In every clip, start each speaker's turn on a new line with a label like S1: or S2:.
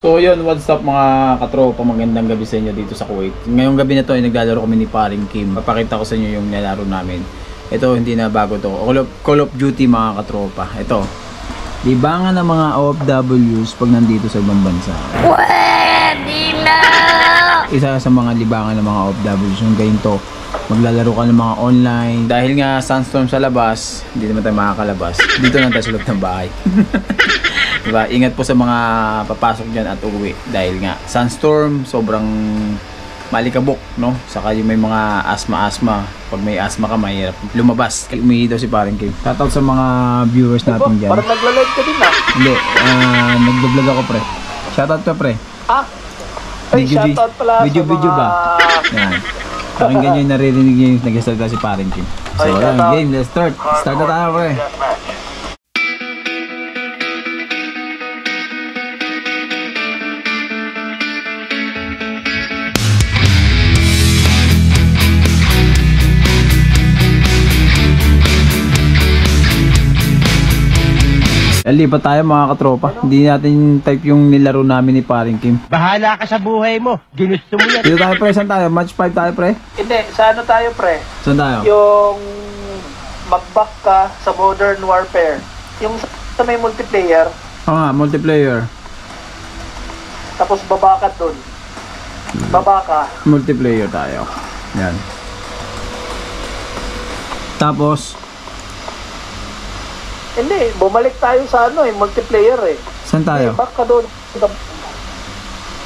S1: So yun, what's up mga katropa, magandang gabi sa inyo dito sa Kuwait. Ngayong gabi na to ay naglalaro kami ni Paring Kim. Papakita ko sa inyo yung nilalaro namin. Ito hindi na bago to, Call of Duty mga katropa. Ito, libangan ng mga OFWs pag nandito sa ibang bansa. Pwede na! Isa sa mga libangan ng mga OFWs yung ganito. Maglalaro ka ng mga online. Dahil nga sandstorm sa labas, hindi naman tayo makakalabas. Dito lang tayo sa loob ng bahay. Diba? Ingat po sa mga papasok dyan at uuwi. Dahil nga sandstorm, sobrang malikabok, no? Saka yung may mga asma-asma. Pag may asma ka, mahirap lumabas. Umihi daw si Paring Kim. Shoutout sa mga viewers natin dyan.
S2: Parang nagla-live ka din ah.
S1: Hindi, nag-vlog ako pre. Shoutout ka pre.
S2: Ah? Ay, shoutout pala
S1: video ba? Yan. Pakinggan nyo yung naririnig nyo yung nag-start si Paring Kim. So, yan, game, let's start. Start na tayo, pre. Lipat tayo mga katropa. Hindi natin type yung nilaro namin ni Paring Kim.
S3: Bahala ka sa buhay mo. Ginusto mo yan.
S1: Dito tayo pre, saan tayo? Match 5 tayo pre?
S2: Hindi, sa ano tayo pre?
S1: Saan tayo?
S2: Yung mag-back ka sa Modern Warfare. Yung sa may multiplayer.
S1: Oo nga, multiplayer.
S2: Tapos baba ka dun. Baba ka.
S1: Multiplayer tayo. Yan. Tapos
S2: Hindi, bumalik tayo sa ano eh, multiplayer eh.
S1: saan tayo?
S2: Back ka dun.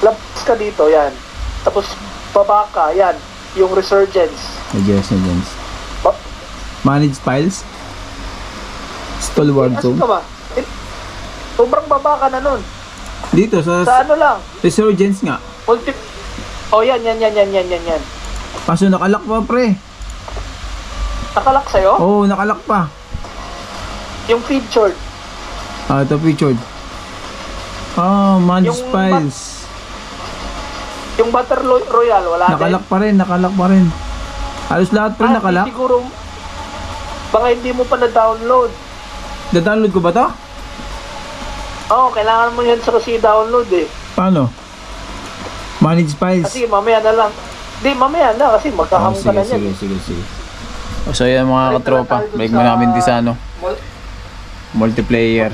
S2: Labas ka dito, yan. Tapos baba ka, yan. Yung Resurgence.
S1: Resurgence. Manage files? Stalwart
S2: Asan
S1: zone?
S2: ka ba? Sobrang baba ka na nun.
S1: Dito sa
S2: Sa ano lang?
S1: Resurgence nga.
S2: Oh, yan.
S1: Kaso nakalak pa pre.
S2: Nakalak sa'yo?
S1: Oo, nakalak pa.
S2: Yung featured.
S1: Ah, ito featured. Manage
S2: Yung
S1: files.
S2: Yung Battle Royale, wala
S1: Nakalak pa rin. Halos lahat pre nakalak.
S2: Siguro, baka hindi mo pa na-download.
S1: Da-download ko ba to?
S2: Oo, kailangan mo yan sa kasi download eh.
S1: Paano? Manage files.
S2: Kasi mamaya na lang. Di, mamaya na kasi magkahang ka na yan.
S1: Sige. So yan mga katropa, balik mo namin di sa ano, multiplayer.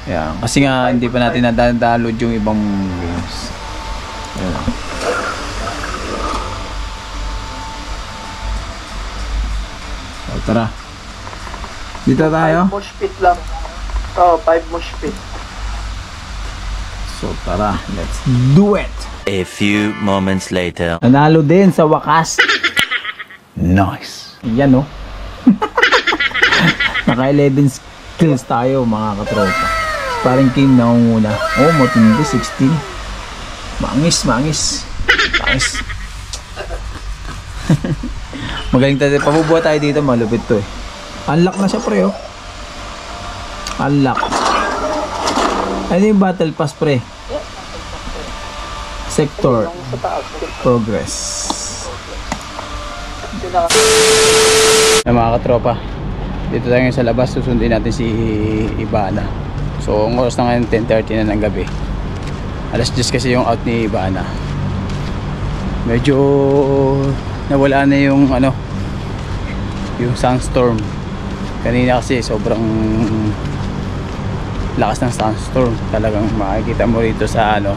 S1: Yan. Kasi nga hindi pa natin na-download yung ibang games. Yan. So tara. Dito tayo.
S2: 5 mosh pit lang. Oo, 5 mosh pit.
S1: So tara, let's do it.
S3: A few moments later.
S1: Nanalo din sa wakas. Nice. Yan no. Naka 11 kills tayo mga katropa. Paring Kim nangunguna. Oh, matindi 16. Mangis. Magaling tayo. Pabubuha tayo dito, malupit to eh. Unlock na siya pre oh. Unlock. Ano yung battle pass pre? Sector. Progress. Mga katropa, dito tayo ngayon sa labas. Susundin natin si Ibana. So ang oras na ngayon 10:30 na ng gabi. Alas 10 kasi yung out ni Ibana. Medyo nawala na yung ano, yung sandstorm. Kanina kasi sobrang lakas ng sandstorm. Talagang makikita mo rito sa ano,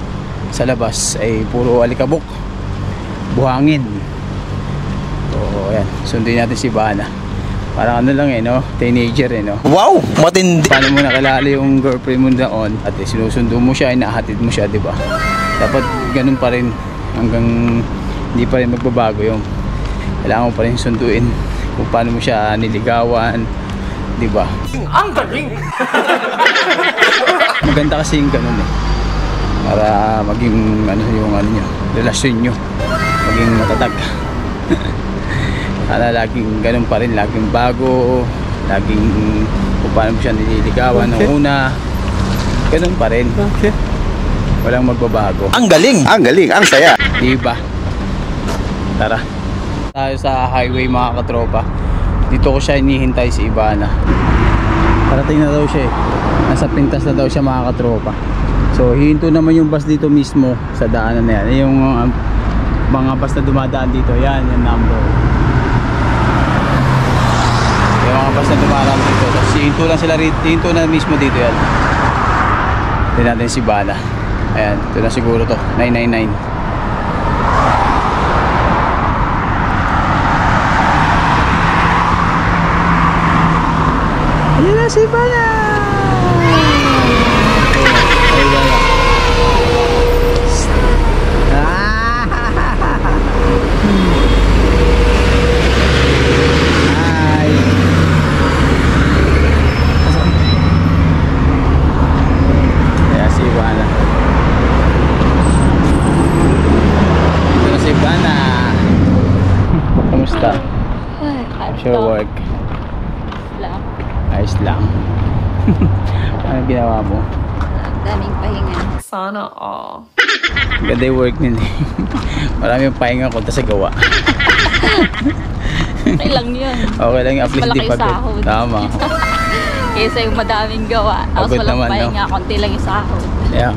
S1: sa labas ay puro alikabok, buhangin. So ayan, sundin natin si Ibana. Parang ano lang eh no, teenager eh no.
S3: Wow, matindi.
S1: Paano mo nakilala yung girlfriend mo doon at sinusundo mo siya, inahatid mo siya, di ba? Dapat ganun pa rin hanggang hindi pa rin magbabago yung kailangan mo pa rin sunduin kung paano mo siya niligawan, di ba?
S3: Ang galing.
S1: Maganda kasi yung ganun eh, para maging ano yung ano nyo, relasyon nyo maging matatag. Sana laging ganun pa rin, laging bago, laging kung paano mo siya nililigawan noong una, ganun pa rin. Walang magbabago.
S3: Ang galing, ang saya.
S1: Diba? Tara. Tayo sa highway mga katropa. Dito ko siya hinihintay si Ibana. Parating na daw siya eh. Nasa pintas na daw siya mga katropa. So hihinto naman yung bus dito mismo sa daanan na yan. Yung mga bus na dumadaan dito, yan yung number. Yung mga bus na dumadaan dito, tapos hihinto lang sila rito, hihinto na mismo dito yan. Hindi natin si Bala. Ayan, ito na siguro to, 999. Ayan na si Bala! Ay, Bala. Hi! Ayan si Bala. Ito na si Bala. Kamusta? Sure work. Ayos lang. Ano ginawa mo?
S4: Daming pahinga.
S5: Sana all.
S1: Ganda yung work nila. Marami yung pahinga ko sa gawa.
S4: Okay lang yun.
S1: Okay lang yung at least di
S4: Malaki
S1: pagod.
S4: sahod.
S1: Tama.
S4: Kaysa yung madaming gawa. Tapos
S1: Pagod
S4: walang
S1: naman, no?
S4: pahinga. Konti lang yung sahod.
S1: Yeah.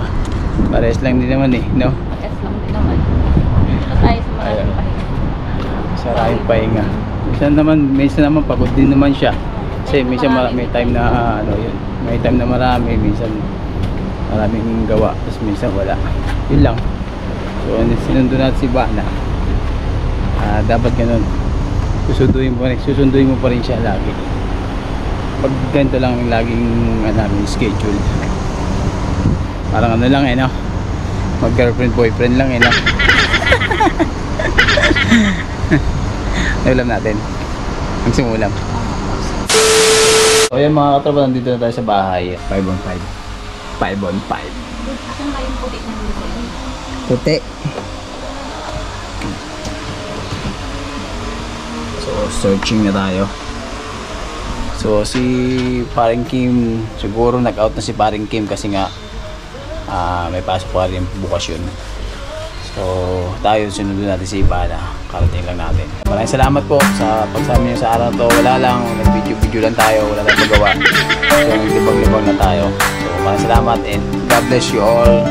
S1: Pares lang din naman eh, no?
S4: Pakas lang din naman. Ito tayo sa maraming
S1: Ayun.
S4: pahinga.
S1: Maraming pahinga. Minsan naman pagod din naman siya. Kasi minsan may time na ano yun. May time na marami, minsan maraming gawa, tapos minsan wala. Yun lang. So sinundo natin si Bana. Dapat ganun. Susunduin mo pa rin siya lagi. Pag ganito lang yung laging namin schedule. Parang ano lang eh, no? Mag girlfriend boyfriend lang eh, no? Ulam natin. Ang simulam. So yan mga katrabaho, nandito na tayo sa bahay. 5 on 5. 5 on 5.
S4: Asan ba yung puti ng lupa?
S1: Puti. So searching na tayo. So si Paring Kim, siguro nag-out na si Paring Kim kasi nga may pasok pa rin bukas yun. So tayo sinundo natin si Ibana. Karating lang natin. Maraming salamat po sa pagsama niyo sa araw to. Wala lang, nag-video lang tayo, wala tayong magawa. So naglibang-libang na tayo. So maraming salamat and God bless you all.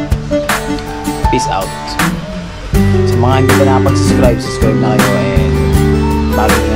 S1: Peace out. Sa mga hindi pa nakapag-subscribe, subscribe na kayo and follow na